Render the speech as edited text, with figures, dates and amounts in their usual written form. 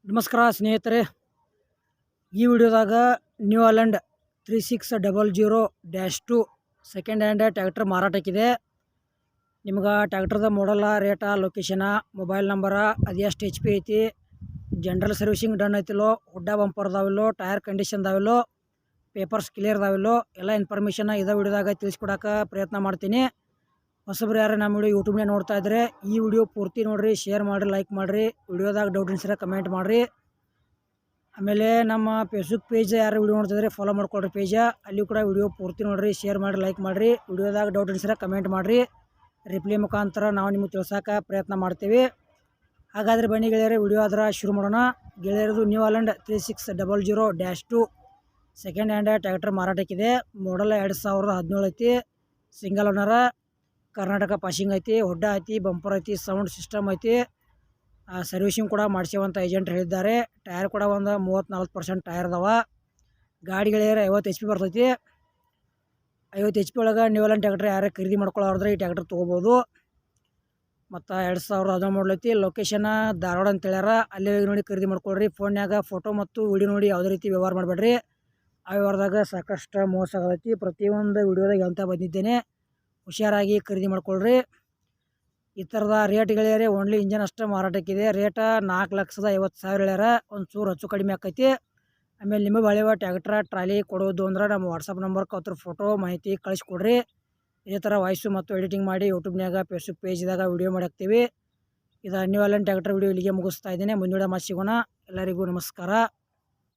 ನಮಸ್ಕಾರ ಸ್ನೇಹಿತರೆ, ಈ ವಿಡಿಯೋದಾಗ New Holland 3600-2 second hand tractor ಮಾರಾಟಕ್ಕಿದೆ. ನಿಮ್ಗೆ ಟ್ಯಾಕ್ಟರ್ದ ಮಾಡಲ, ರೇಟ, ಲೊಕೇಶನ, ಮೊಬೈಲ್ ನಂಬರ, ಅದು ಎಷ್ಟು HP ಐತಿ, ಜನರಲ್ ಸರ್ವಿಸಿಂಗ್ ಡನ್ ಐತಿಲ್ಲೋ, ಹುಡ್ಡ ಬಂಪರ್ ಅದಾವಿಲ್ಲೋ, ಟೈರ್ ಕಂಡೀಷನ್ ಅದಾವಿಲ್ಲೋ, ಪೇಪರ್ಸ್ ಕ್ಲಿಯರ್ ಅದಾವಿಲ್ಲೋ, ಎಲ್ಲ ಇನ್ಫಾರ್ಮೇಷನ್ ಇದೇ ವಿಡಿಯೋದಾಗ ತಿಳಿಸ್ಕೊಡೋಕೆ ಪ್ರಯತ್ನ ಮಾಡ್ತೀನಿ. ಹೊಸಬ್ರು ಯಾರು ನಮ್ಮ ವಿಡಿಯೋ ಯೂಟ್ಯೂಬ್ನಾಗ ನೋಡ್ತಾ ಇದ್ದರೆ ಈ ವಿಡಿಯೋ ಪೂರ್ತಿ ನೋಡಿರಿ, ಶೇರ್ ಮಾಡಿರಿ, ಲೈಕ್ ಮಾಡಿರಿ. ವಿಡಿಯೋದಾಗ ಡೌಟ್ ಅನ್ಸಿದ್ರೆ ಕಮೆಂಟ್ ಮಾಡಿರಿ. ಆಮೇಲೆ ನಮ್ಮ ಫೇಸ್ಬುಕ್ ಪೇಜ್ ಯಾರು ವಿಡಿಯೋ ನೋಡ್ತಿದ್ರೆ ಫಾಲೋ ಮಾಡ್ಕೊಳ್ರಿ ಪೇಜ. ಅಲ್ಲಿ ಕೂಡ ವಿಡಿಯೋ ಪೂರ್ತಿ ನೋಡಿರಿ, ಶೇರ್ ಮಾಡಿ, ಲೈಕ್ ಮಾಡಿರಿ. ವಿಡಿಯೋದಾಗ ಡೌಟ್ ಅನ್ಸಿದ್ರೆ ಕಮೆಂಟ್ ಮಾಡಿರಿ. ರಿಪ್ಲೈ ಮುಖಾಂತರ ನಾವು ನಿಮಗೆ ತಿಳ್ಸೋಕೆ ಪ್ರಯತ್ನ ಮಾಡ್ತೀವಿ. ಹಾಗಾದರೆ ಬನ್ನಿ ಗೆಳೆಯರೆ, ವಿಡಿಯೋ ಆದ್ರೆ ಶುರು ಮಾಡೋಣ. ಗೆಳೆಯರದು New Holland 3600-2 second hand tractor ಮಾರಾಟಕ್ಕಿದೆ. ಮಾಡಲ್ 2017 ಐತಿ. ಸಿಂಗಲ್ ಓನರ, ಕರ್ನಾಟಕ ಪಾಸಿಂಗ್ ಐತಿ, ಹುಡ್ಡ ಐತಿ, ಬಂಪರ್ ಐತಿ, ಸೌಂಡ್ ಸಿಸ್ಟಮ್ ಐತಿ. ಸರ್ವಿಸಿಂಗ್ ಕೂಡ ಮಾಡಿಸೇವಂತ ಏಜೆಂಟ್ ಹೇಳಿದ್ದಾರೆ. ಟೈರ್ ಕೂಡ ಒಂದು 30-40% ಟೈರ್ ಅದಾವ. ಗಾಡಿಗಳೇ 50 HP ಬರ್ತೈತಿ. 50 HP ಒಳಗೆ ನ್ಯೂ ಹಾಲೆಂಡ್ ಟ್ಯಾಕ್ಟರ್ ಯಾರೇ ಖರೀದಿ ಮಾಡ್ಕೊಳ್ಳೋದ್ರೆ ಈ ಟ್ಯಾಕ್ಟರ್ ತೊಗೋಬೋದು. ಮತ್ತು 2017 ಮಾಡಲ್ ಐತಿ. ಲೊಕೇಶನ್ ಧಾರವಾಡ ಅಂತ ಹೇಳ್ಯಾರ. ಅಲ್ಲೇ ನೋಡಿ ಖರೀದಿ ಮಾಡ್ಕೊಳ್ರಿ. ಫೋನ್ಯಾಗ ಫೋಟೋ ಮತ್ತು ವಿಡಿಯೋ ನೋಡಿ ಯಾವುದೇ ರೀತಿ ವ್ಯವಹಾರ ಮಾಡಬೇಡ್ರಿ. ಆ ವ್ಯವಹಾರದಾಗ ಸಾಕಷ್ಟು ಮೋಸ ಆಗೈತಿ. ಪ್ರತಿಯೊಂದು ವಿಡಿಯೋದಾಗ ಹೇಳ್ತಾ ಬಂದಿದ್ದೇನೆ, ಹುಷಾರಾಗಿ ಖರೀದಿ ಮಾಡ್ಕೊಳ್ರಿ. ಈ ಥರದ ರೇಟ್ಗಳೇ ಓನ್ಲಿ ಇಂಜನ್ ಅಷ್ಟೇ ಮಾರಾಟಕ್ಕಿದೆ. ರೇಟ 4,50,000 ಹೇಳ್ಯಾರ. ಒಂದು ಚೂರು ಹೆಚ್ಚು ಕಡಿಮೆ ಆಕೈತಿ. ಆಮೇಲೆ ನಿಮಗೆ ಹಳೆವ ಟ್ಯಾಕ್ಟ್ರ ಟ್ರಾಲಿ ಕೊಡೋದು ಅಂದ್ರೆ ನಮ್ಮ ವಾಟ್ಸಪ್ ನಂಬರ್ಗೆ ಅದ್ರ ಫೋಟೋ ಮಾಹಿತಿ ಕಳಿಸ್ಕೊಡ್ರಿ. ಇದೇ ಥರ ವಾಯ್ಸು ಮತ್ತು ಎಡಿಟಿಂಗ್ ಮಾಡಿ ಯೂಟ್ಯೂಬ್ನಾಗ, ಫೇಸ್ಬುಕ್ ಪೇಜ್ದಾಗ ವಿಡಿಯೋ ಮಾಡಾಕ್ತೀವಿ. ಇದು ನ್ಯೂ ಹಾಲೆಂಡ್ ಟ್ಯಾಕ್ಟರ್ ವಿಡಿಯೋ ಇಲ್ಲಿಗೆ ಮುಗಿಸ್ತಾ ಇದ್ದೇನೆ. ಮುಂದಿನ ಮತ್ತೆ ಸಿಗೋಣ. ಎಲ್ಲರಿಗೂ ನಮಸ್ಕಾರ.